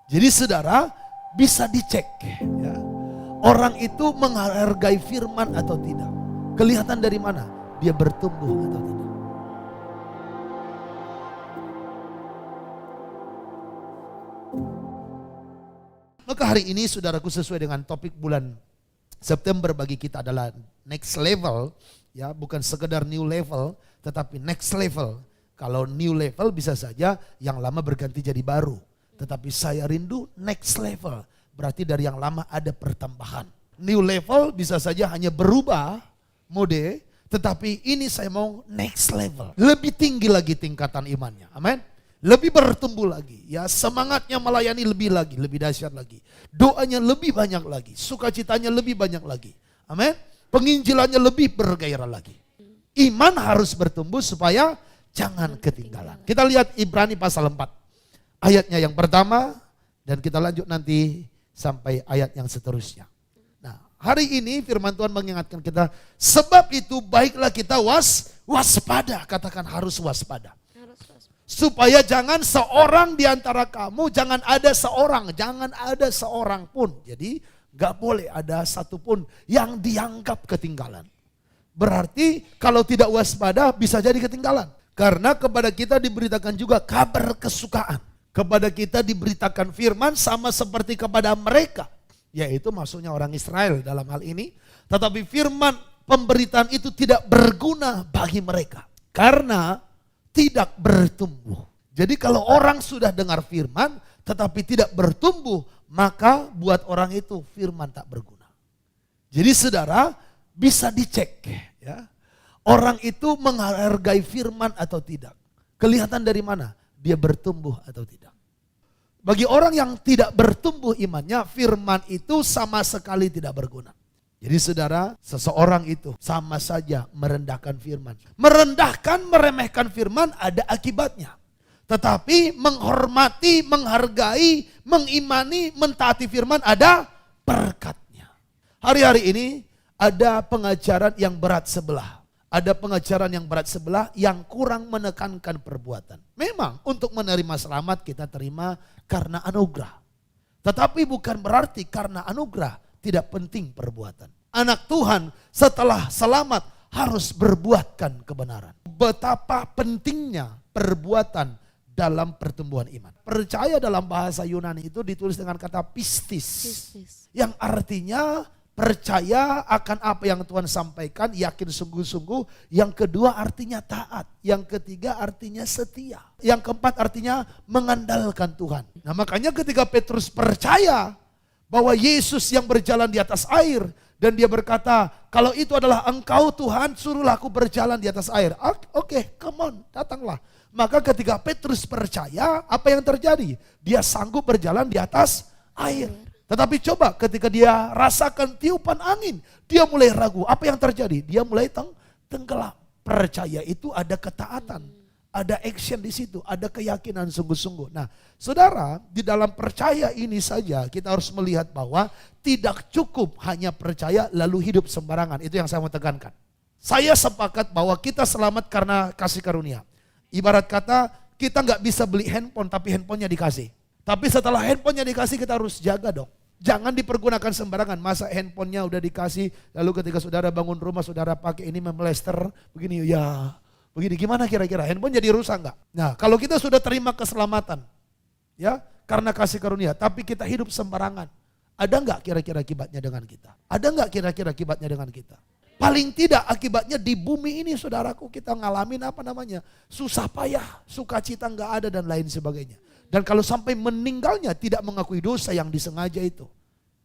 Jadi saudara bisa dicek ya. Orang itu menghargai firman atau tidak. Kelihatan dari mana? Dia bertumbuh atau tidak. Maka hari ini saudaraku, sesuai dengan topik bulan September bagi kita adalah next level. Ya, bukan sekedar new level, tetapi next level. Kalau new level bisa saja yang lama berganti jadi baru. Tetapi saya rindu next level. Berarti dari yang lama ada pertambahan. New level bisa saja hanya berubah mode. Tetapi ini saya mau next level. Lebih tinggi lagi tingkatan imannya. Amin. Lebih bertumbuh lagi. Ya, semangatnya melayani lebih lagi. Lebih dahsyat lagi. Doanya lebih banyak lagi. Sukacitanya lebih banyak lagi. Amin. Penginjilannya lebih bergairah lagi. Iman harus bertumbuh supaya jangan ketinggalan. Kita lihat Ibrani pasal 4. Ayatnya yang pertama. Dan kita lanjut nanti sampai ayat yang seterusnya. Nah, hari ini firman Tuhan mengingatkan kita. Sebab itu baiklah kita waspada. Katakan harus waspada. Supaya jangan seorang di antara kamu, jangan ada seorang pun. Jadi gak boleh ada satupun yang dianggap ketinggalan. Berarti kalau tidak waspada bisa jadi ketinggalan. Karena kepada kita diberitakan juga kabar kesukaan. Kepada kita diberitakan firman sama seperti kepada mereka. Yaitu maksudnya orang Israel dalam hal ini. Tetapi firman pemberitaan itu tidak berguna bagi mereka. Karena tidak bertumbuh. Jadi kalau orang sudah dengar firman tetapi tidak bertumbuh, maka buat orang itu firman tak berguna. Jadi saudara bisa dicek ya. Orang itu menghargai firman atau tidak. Kelihatan dari mana? Dia bertumbuh atau tidak. Bagi orang yang tidak bertumbuh imannya, firman itu sama sekali tidak berguna. Jadi saudara, seseorang itu sama saja merendahkan firman. Merendahkan, meremehkan firman ada akibatnya. Tetapi menghormati, menghargai, mengimani, mentaati firman ada berkatnya. Hari-hari ini ada pengajaran yang berat sebelah. Ada pengajaran yang berat sebelah yang kurang menekankan perbuatan. Memang untuk menerima selamat kita terima karena anugerah. Tetapi bukan berarti karena anugerah tidak penting perbuatan. Anak Tuhan setelah selamat harus berbuatkan kebenaran. Betapa pentingnya perbuatan dalam pertumbuhan iman. Percaya dalam bahasa Yunani itu ditulis dengan kata pistis. Yang artinya percaya akan apa yang Tuhan sampaikan, yakin sungguh-sungguh. Yang kedua artinya taat. Yang ketiga artinya setia. Yang keempat artinya mengandalkan Tuhan. Nah makanya ketika Petrus percaya bahwa Yesus yang berjalan di atas air. Dan dia berkata, kalau itu adalah engkau Tuhan, suruhlah aku berjalan di atas air. Oke, come on, datanglah. Maka ketika Petrus percaya, apa yang terjadi? Dia sanggup berjalan di atas air. Tetapi coba ketika dia rasakan tiupan angin, dia mulai ragu. Apa yang terjadi? Dia mulai tenggelam. Percaya itu ada ketaatan, ada action di situ, ada keyakinan sungguh-sungguh. Nah, saudara, di dalam percaya ini saja kita harus melihat bahwa tidak cukup hanya percaya lalu hidup sembarangan. Itu yang saya mau tekankan. Saya sepakat bahwa kita selamat karena kasih karunia. Ibarat kata kita nggak bisa beli handphone tapi handphonenya dikasih. Tapi setelah handphonenya dikasih kita harus jaga dong. Jangan dipergunakan sembarangan. Masa handphonenya udah dikasih, lalu ketika saudara bangun rumah, saudara pakai ini memplester, begini ya, begini gimana kira-kira? Handphone jadi rusak nggak? Nah kalau kita sudah terima keselamatan, ya karena kasih karunia, tapi kita hidup sembarangan, ada nggak kira-kira akibatnya dengan kita? Ada nggak kira-kira akibatnya dengan kita? Paling tidak akibatnya di bumi ini saudaraku kita ngalamin apa namanya? Susah payah, sukacita nggak ada dan lain sebagainya. Dan kalau sampai meninggalnya tidak mengakui dosa yang disengaja itu.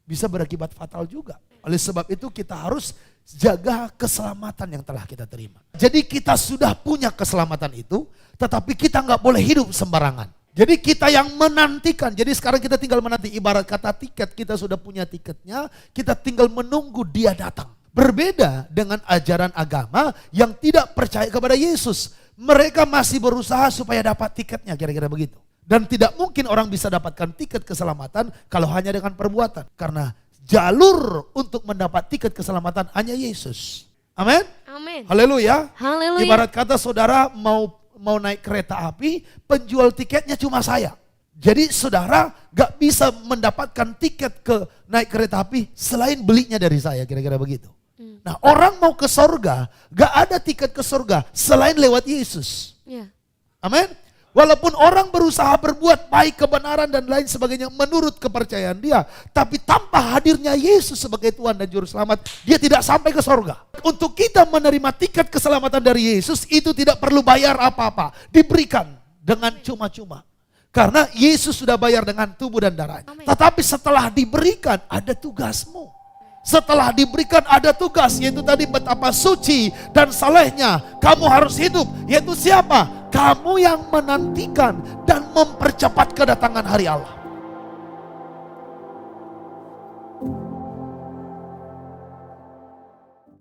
Bisa berakibat fatal juga. Oleh sebab itu kita harus jaga keselamatan yang telah kita terima. Jadi kita sudah punya keselamatan itu. Tetapi kita nggak boleh hidup sembarangan. Jadi kita yang menantikan. Jadi sekarang kita tinggal menanti. Ibarat kata tiket, kita sudah punya tiketnya. Kita tinggal menunggu dia datang. Berbeda dengan ajaran agama yang tidak percaya kepada Yesus. Mereka masih berusaha supaya dapat tiketnya, kira-kira begitu. Dan tidak mungkin orang bisa dapatkan tiket keselamatan kalau hanya dengan perbuatan. Karena jalur untuk mendapat tiket keselamatan hanya Yesus. Amin? Amin. Haleluya. Haleluya. Ibarat kata saudara mau naik kereta api, penjual tiketnya cuma saya. Jadi saudara gak bisa mendapatkan tiket ke naik kereta api selain belinya dari saya, kira-kira begitu. Nah, orang mau ke sorga, gak ada tiket ke sorga selain lewat Yesus. Amin. Walaupun orang berusaha berbuat baik, kebenaran dan lain sebagainya menurut kepercayaan dia, tapi tanpa hadirnya Yesus sebagai Tuhan dan Juru Selamat, dia tidak sampai ke sorga. Untuk kita menerima tiket keselamatan dari Yesus, itu tidak perlu bayar apa-apa. Diberikan dengan cuma-cuma. Karena Yesus sudah bayar dengan tubuh dan darahnya. Tetapi setelah diberikan, ada tugasmu. Setelah diberikan ada tugas, yaitu tadi betapa suci dan salehnya kamu harus hidup. Yaitu siapa? Kamu yang menantikan dan mempercepat kedatangan hari Allah.